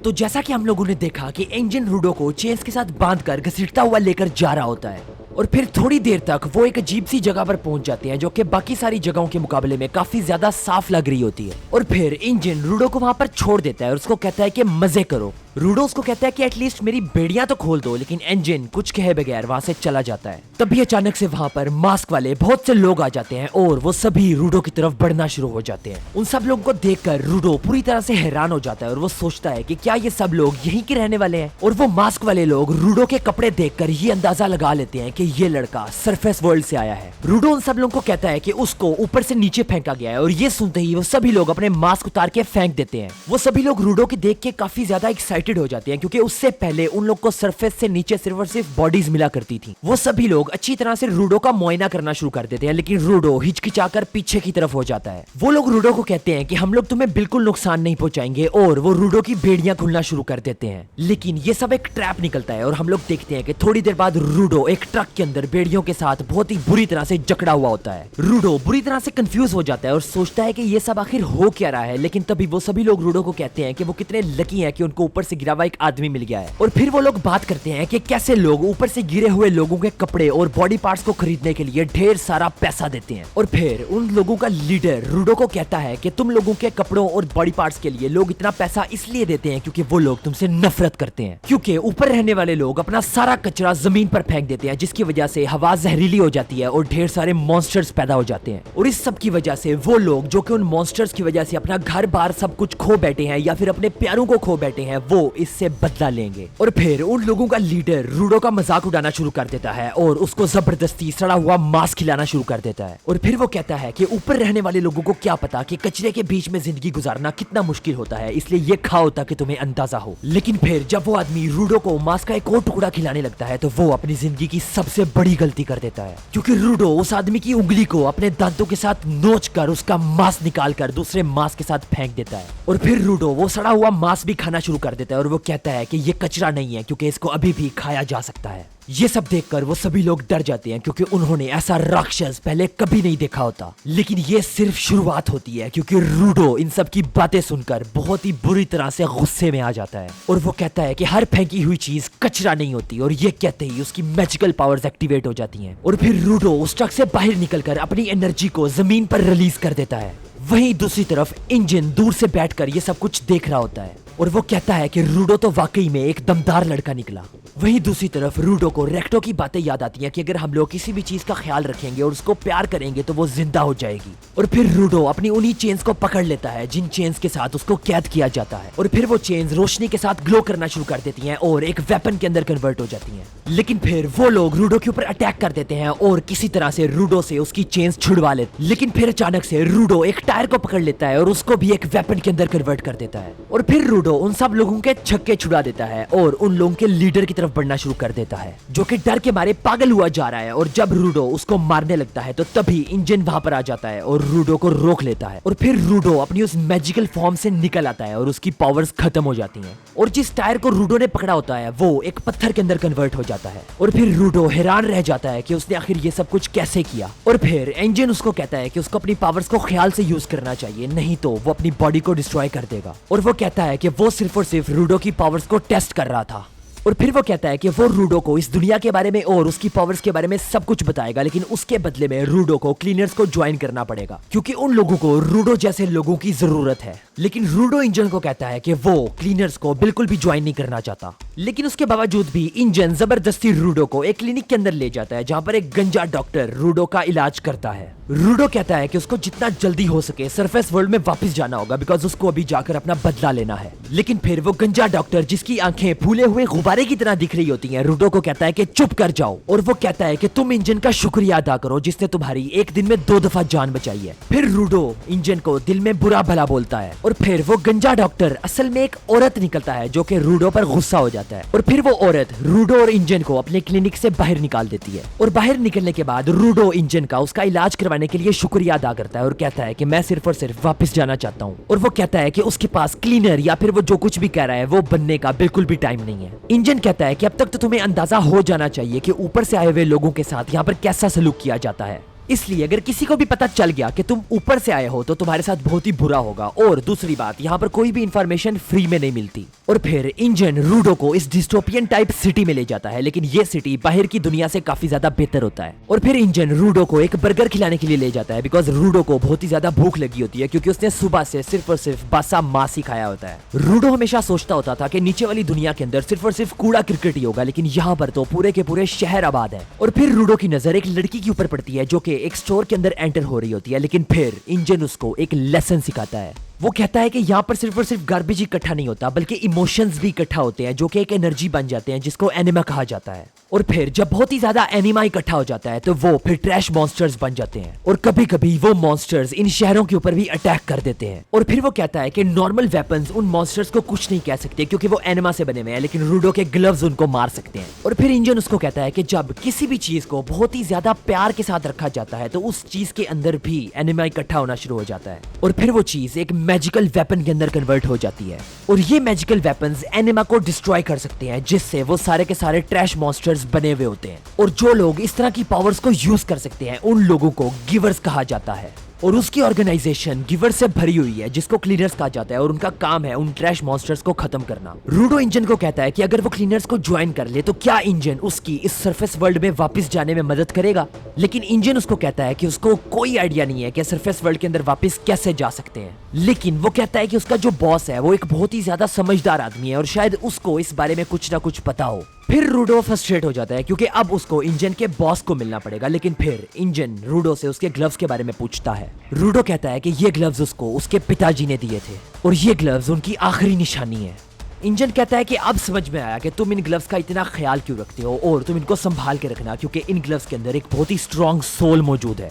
तो जैसा कि हम लोगों ने देखा कि इंजन रूडो को चेन्स के साथ बांधकर घसीटता हुआ लेकर जा रहा होता है और फिर थोड़ी देर तक वो एक अजीब सी जगह पर पहुंच जाते हैं जो कि बाकी सारी जगहों के मुकाबले में काफी ज्यादा साफ लग रही होती है। और फिर इंजन रूडो को वहां पर छोड़ देता है और उसको कहता है कि मजे करो। रूडो उसको कहता है कि एटलीस्ट मेरी बेड़ियां तो खोल दो, लेकिन इंजन कुछ कहे बगैर वहां से चला जाता है। तभी अचानक से वहां पर मास्क वाले बहुत से लोग आ जाते हैं और वो सभी रूडो की तरफ बढ़ना शुरू हो जाते हैं। उन सब लोगों को देखकर रूडो पूरी तरह से हैरान हो जाता है और वो सोचता है कि क्या ये सब लोग यहीं के रहने वाले हैं। और वो मास्क वाले लोग रूडो के कपड़े देखकर ये अंदाजा लगा लेते हैं कि ये लड़का सरफेस वर्ल्ड से आया है। रूडो उन सब लोगों को कहता है कि उसको ऊपर से नीचे फेंका गया है और ये सुनते ही वो सभी लोग अपने मास्क उतार के फेंक देते हैं। वो सभी लोग रूडो के देख के काफी ज्यादा एक्साइटेड हो जाते हैं क्योंकि उससे पहले उन लोग को सरफेस से नीचे सिर्फ और सिर्फ बॉडीज मिला करती थी। वो सभी लोग अच्छी तरह से रूडो का मुआयना करना शुरू कर देते हैं, लेकिन रूडो हिचकिचाकर पीछे की तरफ हो जाता है। वो लोग रूडो को कहते हैं कि हम लोग तुम्हें बिल्कुल नुकसान नहीं पहुंचाएंगे और वो रूडो की बेड़ियां खुलना शुरू कर देते हैं। लेकिन ये सब एक ट्रैप निकलता है और हम लोग देखते हैं कि थोड़ी देर बाद रूडो एक ट्रक के अंदर बेड़ियों के साथ बहुत ही बुरी तरह से जकड़ा हुआ होता है। रूडो बुरी तरह से कंफ्यूज हो जाता है और सोचता है कि ये सब आखिर हो क्या रहा है। लेकिन तभी वो सभी लोग रूडो को कहते हैं कि वो कितने लकी हैं कि उनको ऊपर से गिरा हुआ एक आदमी मिल गया है। और फिर वो लोग बात करते हैं कि कैसे लोग ऊपर से गिरे हुए लोगों के कपड़े और बॉडी पार्ट्स को खरीदने के लिए ढेर सारा पैसा देते हैं। और फिर उन लोगों का लीडर रूडो को कहता है कि तुम लोगों के कपड़ों और बॉडी पार्ट्स के लिए लोग इतना पैसा इसलिए देते हैं क्योंकि वो लोग तुमसे नफरत करते हैं, क्योंकि ऊपर रहने वाले लोग अपना सारा कचरा जमीन पर फेंक देते हैं, जिसकी वजह से हवा जहरीली हो जाती है और ढेर सारे मॉन्स्टर्स पैदा हो जाते हैं। और इस सब की वजह से वो लोग जो कि उन मॉन्स्टर्स की वजह से अपना घर बार सब कुछ खो बैठे हैं या फिर अपने प्यारों को खो बैठे हैं, वो इससे बदला लेंगे। और फिर उन लोगों का लीडर रूडो का मजाक उड़ाना शुरू कर देता है और उसको जबरदस्ती सड़ा हुआ मांस खिलाना शुरू कर देता है। और फिर वो कहता है कि ऊपर रहने वाले लोगों को क्या पता कि कचरे के बीच में जिंदगी गुजारना कितना मुश्किल होता है, इसलिए ये खाओ ताकि तुम्हें अंदाजा हो। लेकिन फिर जब वो आदमी रूडो को मांस का एक और टुकड़ा खिलाने लगता है तो वो अपनी जिंदगी की सबसे बड़ी गलती कर देता है, क्योंकि रूडो उस आदमी की उंगली को अपने दांतों के साथ नोच कर उसका मांस निकाल कर दूसरे मांस के साथ फेंक देता है। और फिर रूडो वो सड़ा हुआ मांस भी खाना शुरू कर देता है और वो कहता है कि ये कचरा नहीं है क्योंकि इसको अभी भी खाया जा सकता है। ये सब देखकर वो सभी लोग डर जाते हैं क्योंकि उन्होंने ऐसा राक्षस पहले कभी नहीं देखा होता। लेकिन ये सिर्फ शुरुआत होती है क्योंकि रूडो इन सब की बातें सुनकर बहुत ही बुरी तरह से गुस्से में आ जाता है और वो कहता है कि हर फेंकी हुई चीज कचरा नहीं होती, और ये कहते ही उसकी मैजिकल पावर्स एक्टिवेट हो जाती हैं। और फिर रूडो उस ट्रक से बाहर निकलकर अपनी एनर्जी को जमीन पर रिलीज कर देता है। वहीं दूसरी तरफ इंजन दूर से बैठकर ये सब कुछ देख रहा होता है और वो कहता है कि रूडो तो वाकई में एक दमदार लड़का निकला। वहीं दूसरी तरफ रूडो को रेक्टो की बातें याद आती हैं कि अगर हम लोग किसी भी चीज का ख्याल रखेंगे और उसको प्यार करेंगे तो वो जिंदा हो जाएगी। और फिर रूडो अपनी उन्हीं चेन्स को पकड़ लेता है जिन चेन्स के साथ उसको कैद किया जाता है, और फिर वो चेन्स रोशनी के साथ ग्लो करना शुरू कर देती हैं और एक वेपन के अंदर कन्वर्ट हो जाती हैं। लेकिन फिर वो लोग रूडो के ऊपर अटैक कर देते हैं और किसी तरह से रूडो से उसकी चेन्स छुड़वा लेते। लेकिन फिर अचानक से रूडो एक टायर को पकड़ लेता है और उसको भी एक वेपन के अंदर कन्वर्ट कर देता है। और फिर रूडो उन सब लोगों के छक्के छुड़ा देता है और उन लोगों के लीडर की तरफ बढ़ना शुरू कर देता है, जो कि डर के मारे पागल हुआ जा रहा है। और जब रूडो उसको मारने लगता है तो तभी इंजन वहां पर आ जाता है और रूडो को रोक लेता है। और फिर रूडो अपनी उस मैजिकल फॉर्म से निकल आता है और उसकी पावर्स खत्म हो जाती हैं। और जिस टायर को रूडो ने पकड़ा होता है वो एक पत्थर के अंदर कन्वर्ट हो जाता है। और फिर रूडो हैरान रह जाता है कि उसने आखिर ये सब कुछ कैसे किया। और फिर इंजन उसको कहता है कि उसको अपनी पावर्स को ख्याल से यूज करना चाहिए, नहीं तो वो अपनी बॉडी को डिस्ट्रॉय कर देगा। और वो कहता है कि वो सिर्फ और सिर्फ रूडो की पावर्स को टेस्ट कर रहा था। और फिर वो कहता है कि वो रूडो को इस दुनिया के बारे में और उसकी पावर्स के बारे में सब कुछ बताएगा, लेकिन उसके बदले में रूडो को क्लीनर्स को ज्वाइन करना पड़ेगा क्योंकि उन लोगों को रूडो जैसे लोगों की जरूरत है। लेकिन रूडो इंजन को कहता है कि वो क्लीनर्स को बिल्कुल भी ज्वाइन नहीं करना चाहता। लेकिन उसके बावजूद भी इंजन जबरदस्ती रूडो को एक क्लिनिक के अंदर ले जाता है जहाँ पर एक गंजा डॉक्टर रूडो का इलाज करता है। रूडो कहता है कि उसको जितना जल्दी हो सके सरफेस वर्ल्ड में वापस जाना होगा बिकॉज उसको अभी जाकर अपना बदला लेना है। लेकिन फिर वो गंजा डॉक्टर जिसकी आंखें फूले हुए गुब्बारे की तरह दिख रही होती हैं, रूडो को कहता है कि चुप कर जाओ। और वो कहता है कि तुम इंजन का शुक्रिया अदा करो जिसने तुम्हारी एक दिन में 2 दफा जान बचाई है। फिर रूडो इंजन को दिल में बुरा भला बोलता है और फिर वो गंजा डॉक्टर असल में एक औरत निकलता है जो कि रूडो पर गुस्सा हो जाता है। और फिर वो औरत रूडो और इंजन को अपने क्लिनिक से बाहर निकाल देती है। और बाहर निकलने के बाद रूडो इंजन का उसका इलाज करवाने के लिए शुक्रिया अदा करता है और कहता है कि मैं सिर्फ और सिर्फ वापस जाना चाहता हूँ। और वो कहता है कि उसके पास क्लीनर या फिर वो जो कुछ भी कह रहा है वो बनने का बिल्कुल भी टाइम नहीं है। इंजन कहता है कि अब तक तो तुम्हें अंदाजा हो जाना चाहिए कि ऊपर से आए हुए लोगों के साथ यहाँ पर कैसा सलूक किया जाता है। इसलिए अगर किसी को भी पता चल गया कि तुम ऊपर से आए हो तो तुम्हारे साथ बहुत ही बुरा होगा। और दूसरी बात, यहाँ पर कोई भी इंफॉर्मेशन फ्री में नहीं मिलती। और फिर इंजन रूडो को इस डिस्टोपियन टाइप सिटी में ले जाता है, लेकिन ये सिटी बाहर की दुनिया से काफी ज्यादा बेहतर होता है। और फिर इंजन रूडो को एक बर्गर खिलाने के लिए ले जाता है, बिकॉज रूडो को बहुत ही ज्यादा भूख लगी होती है, क्योंकि उसने सुबह से सिर्फ और सिर्फ बासा मांस ही खाया होता है। रूडो हमेशा सोचता होता था कि नीचे वाली दुनिया के अंदर सिर्फ और सिर्फ कूड़ा क्रिकेट ही होगा, लेकिन यहाँ पर तो पूरे के पूरे शहर आबाद है। और फिर रूडो की नजर एक लड़की के ऊपर पड़ती है जो कि एक स्टोर के अंदर एंटर हो रही होती है, लेकिन फिर इंजन उसको एक लेसन सिखाता है। वो कहता है कि यहाँ पर सिर्फ और सिर्फ गार्बेज इकट्ठा नहीं होता, बल्कि इमोशंस भी इकट्ठा होते हैं, जो कि एक एनर्जी बन जाते हैं, जिसको एनिमा कहा जाता है। और फिर जब बहुत ही ज्यादा एनिमा इकट्ठा हो जाता है तो वो फिर ट्रैश मॉन्स्टर्स बन जाते हैं, और कभी कभी वो मॉन्स्टर्स इन शहरों के ऊपर भी अटैक कर देते हैं। और फिर वो कहता है कि नॉर्मल वेपन्स उन मॉन्स्टर्स को कुछ नहीं कह सकते, क्योंकि वो एनिमा से बने हुए हैं, लेकिन रूडो के ग्लव्स उनको मार सकते हैं। और फिर इंजन उसको कहता है कि जब किसी भी चीज को बहुत ही ज्यादा प्यार के साथ रखा जाता है तो उस चीज के अंदर भी एनिमा इकट्ठा होना शुरू हो जाता है, और फिर वो चीज एक मैजिकल वेपन के अंदर कन्वर्ट हो जाती है। और ये मैजिकल वेपन्स एनिमा को डिस्ट्रॉय कर सकते हैं, जिससे वो सारे के सारे ट्रैश मॉन्स्टर्स बने हुए होते हैं। और जो लोग इस तरह की पावर्स को यूज कर सकते हैं उन लोगों को गिवर्स कहा जाता है। और उसकी ऑर्गेनाइजेशन गिवर से भरी हुई है, जिसको क्लीनर्स कहा जाता है, और उनका काम है उन ट्रैश मॉन्स्टर्स को खत्म करना। रूडो इंजन को कहता है कि अगर वो क्लीनर्स को ज्वाइन कर ले तो क्या इंजन उसकी इस सरफेस वर्ल्ड में वापस जाने में मदद करेगा। लेकिन इंजन उसको कहता है कि उसको कोई आइडिया नहीं है कि सरफेस वर्ल्ड के अंदर वापस कैसे जा सकते हैं। लेकिन वो कहता है कि उसका जो बॉस है वो एक बहुत ही ज्यादा समझदार आदमी है, और शायद उसको इस बारे में कुछ ना कुछ पता हो। फिर रूडो फ्रस्ट्रेट हो जाता है, क्योंकि अब उसको इंजन के बॉस को मिलना पड़ेगा। लेकिन फिर इंजन रूडो से उसके ग्लव्स के बारे में पूछता है। रूडो कहता है कि ये ग्लव्स उसको उसके पिताजी ने दिए थे, और ये ग्लव्स उनकी आखिरी निशानी है। इंजन कहता है कि अब समझ में आया कि तुम इन ग्लव्स का इतना ख्याल क्यों रखते हो, और तुम इनको संभाल के रखना, क्योंकि इन ग्लव्स के अंदर एक बहुत ही स्ट्रॉन्ग सोल मौजूद है।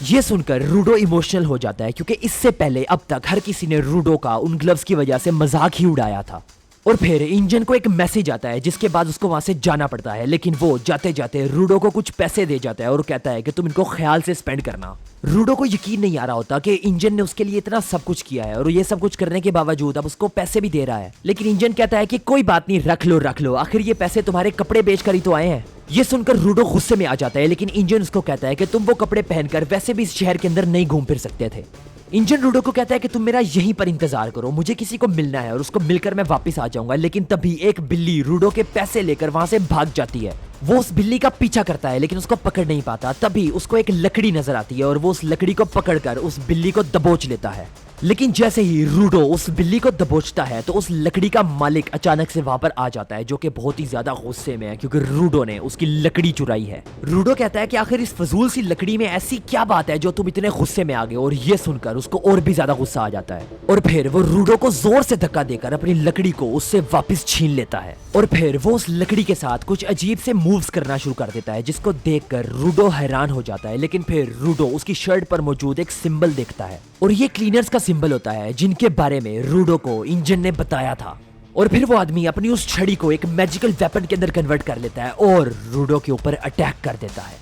ये सुनकर रूडो इमोशनल हो जाता है, क्योंकि इससे पहले अब तक हर किसी ने रूडो का उन ग्लव्स की वजह से मजाक ही उड़ाया था। और फिर इंजन को एक मैसेज आता है, जिसके बाद उसको वहां से जाना पड़ता है, लेकिन वो जाते जाते रूडो को कुछ पैसे दे जाता है और कहता है कि तुम इनको ख्याल से स्पेंड करना। रूडो को यकीन नहीं आ रहा होता कि इंजन ने उसके लिए इतना सब कुछ किया है, और ये सब कुछ करने के बावजूद अब उसको पैसे भी दे रहा है। लेकिन इंजन कहता है कि कोई बात नहीं, रख लो, आखिर ये पैसे तुम्हारे कपड़े बेचकर ही तो आए हैं। ये सुनकर रूडो गुस्से में आ जाता है, लेकिन इंजन उसको कहता है कि तुम वो कपड़े पहनकर वैसे भी इस शहर के अंदर नहीं घूम फिर सकते थे। इंजन रूडो को कहता है कि तुम मेरा यहीं पर इंतजार करो, मुझे किसी को मिलना है और उसको मिलकर मैं वापस आ जाऊंगा। लेकिन तभी एक बिल्ली रूडो के पैसे लेकर वहां से भाग जाती है। वो उस बिल्ली का पीछा करता है, लेकिन उसको पकड़ नहीं पाता। तभी उसको एक लकड़ी नजर आती है, और वो उस लकड़ी को पकड़कर उस बिल्ली को दबोच लेता है। लेकिन जैसे ही रूडो उस बिल्ली को दबोचता है तो उस लकड़ी का मालिक अचानक से वहां पर आ जाता है, जो कि बहुत ही ज्यादा गुस्से में है, क्योंकि रूडो ने उसकी लकड़ी चुराई है। रूडो कहता है कि आखिर इस फजूल सी लकड़ी में ऐसी क्या बात है जो तुम इतने गुस्से में आ गए, और ये सुनकर उसको और भी ज्यादा गुस्सा आ जाता है। और फिर वो रूडो को जोर से धक्का देकर अपनी लकड़ी को उससे वापस छीन लेता है, और फिर वो उस लकड़ी के साथ कुछ अजीब से मूव्स करना शुरू कर देता है, जिसको देखकर रूडो हैरान हो जाता है। लेकिन फिर रूडो उसकी शर्ट पर मौजूद एक सिंबल देखता है, और ये क्लीनर्स का सिंबल होता है, जिनके बारे में रूडो को इंजन ने बताया था। और फिर वो आदमी अपनी उस छड़ी को एक मैजिकल वेपन के अंदर कन्वर्ट कर लेता है और रूडो के ऊपर अटैक कर देता है।